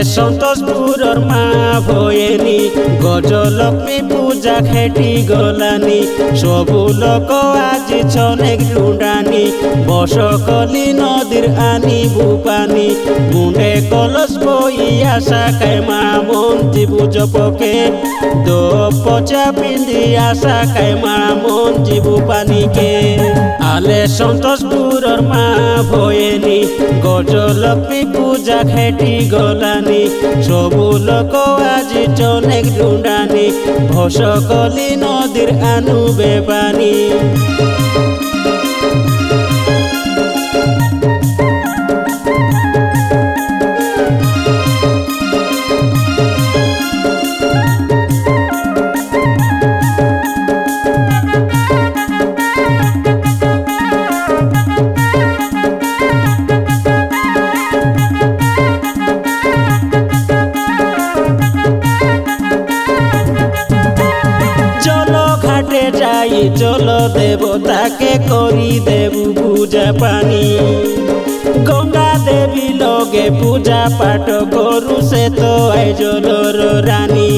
সন্তোষপুরর মা ভয়েনি গজলক্ষ্মী পূজা খেটি গলানি সবু লোক আজি ছনেক লুঁডানি বসকলি নদীর আনিবু পানি মুন্ডে কলস বইয়া শাখায় মা মন্ত্রী বুঝপকে দো পচা পিন্দিয়া শাখায় মা মন্ত্রী পানিকে আলে সন্তোষপুরর মা ভয়েনি গজলক্ষ্মী পূজা খেটি গলানি সবু লোক আজি চনেক লুঁডানি ভসকলি নদীর আনুবে পানি যাই চলো দেবতাকে করি দেবু পূজা পানি গঙ্গা দেবী লগে পূজা পাঠ করু সে তো আই জলর রানী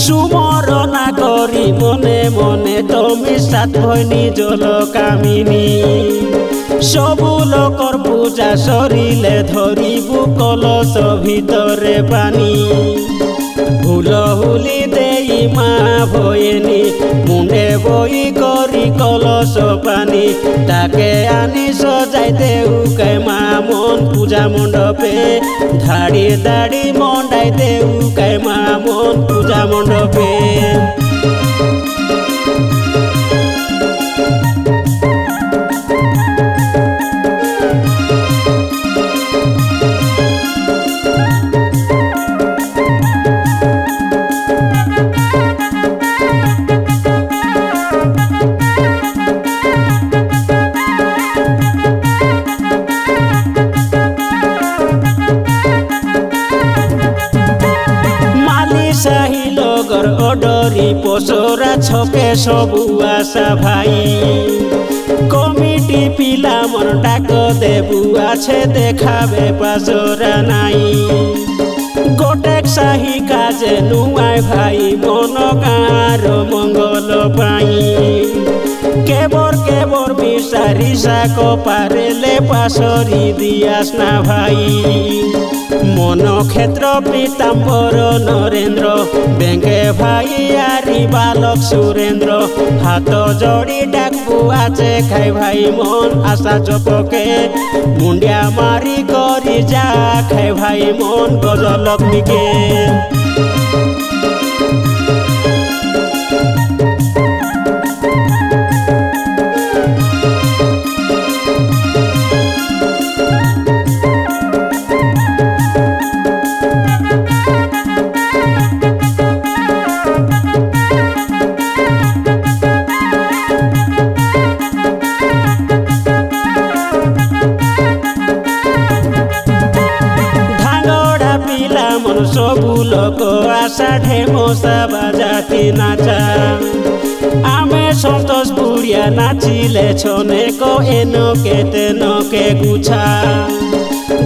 সুমরণা করি মনে মনে তুমি সাত ভৈনী জল কামিনী সবু লোকর পূজা সরিলে ধরিবু কলস ভিতরে পানি হুলহুলি দেই মা ভয়েনি মুন্ডে বই করি কলস পানি তাকে আনি সজাই দেউকে মা মন পূজা মণ্ডপে ধাড়ি দাড়ি মন্ডাই দেউকে মা মন পূজা মণ্ডপে শাহী লগর অডরি পসরা ছকে সবু আশা ভাই কমিটি পিলা মন ডাক দেবু আছে দেখাবে পাসরা নাই গোটেক শাহী কাজে নুয়াই ভাই মন গাঁর মঙ্গল পাই কেবর কেবর বিচারি শাক পারেলে পাশরি দিয়াস না ভাই মন ক্ষেত্র পীতাম্বর নরেন্দ্র বেঙ্গে ভাই আরি বালক সুরেন্দ্র হাত জড়ি ডাকবু আছে খাই ভাই মন আশা জপকে মুন্ডিয়া মারি করি যা খাই ভাই মন গজলক্ষ্মীকে সবু লোক আশা ঢেমসা বাজাতি নাচা আমি সন্তোষপুরিয়া নাচিলে ছনেক এনকে তেনকে গুছা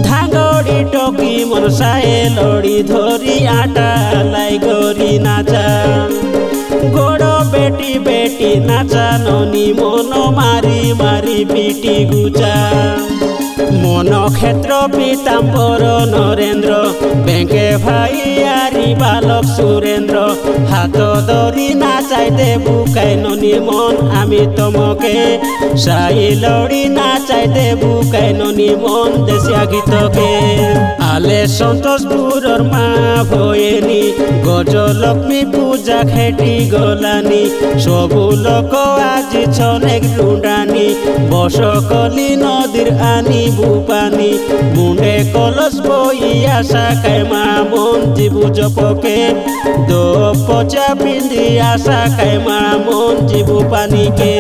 ধাঙ্গড়ি টকি মনসায়ে লড়ি ধরি আটা লাই গরি নাচা গোড় বেটি বেটি নাচা ননি মন মারি মারি পিটি গুচা মন ক্ষেত্র পীতাম্বর নরেন্দ্র বেঙ্কে ভাই আরি বালক সুরেন্দ্র হাত ধরি নাচাই দেবু কাইননি মন আমি তোমাকে সাই লড়ি নাচাই দেবু কাইননি মন দেশিয়া গীতকে আলে সন্তোষপুরর মা ভয়েনি গজলক্ষ্মী পূজা খেটি গলানি সবু লোক আজি ছনেক লুঁডানি বসকলি নদীর আনিবু পানি মুন্ডে কলস বইয়া শাখায় মা মন্ত্রী বুঝপকে দো পচা পিন্দিয়া শাখায় মা মন্ত্রী পানিকে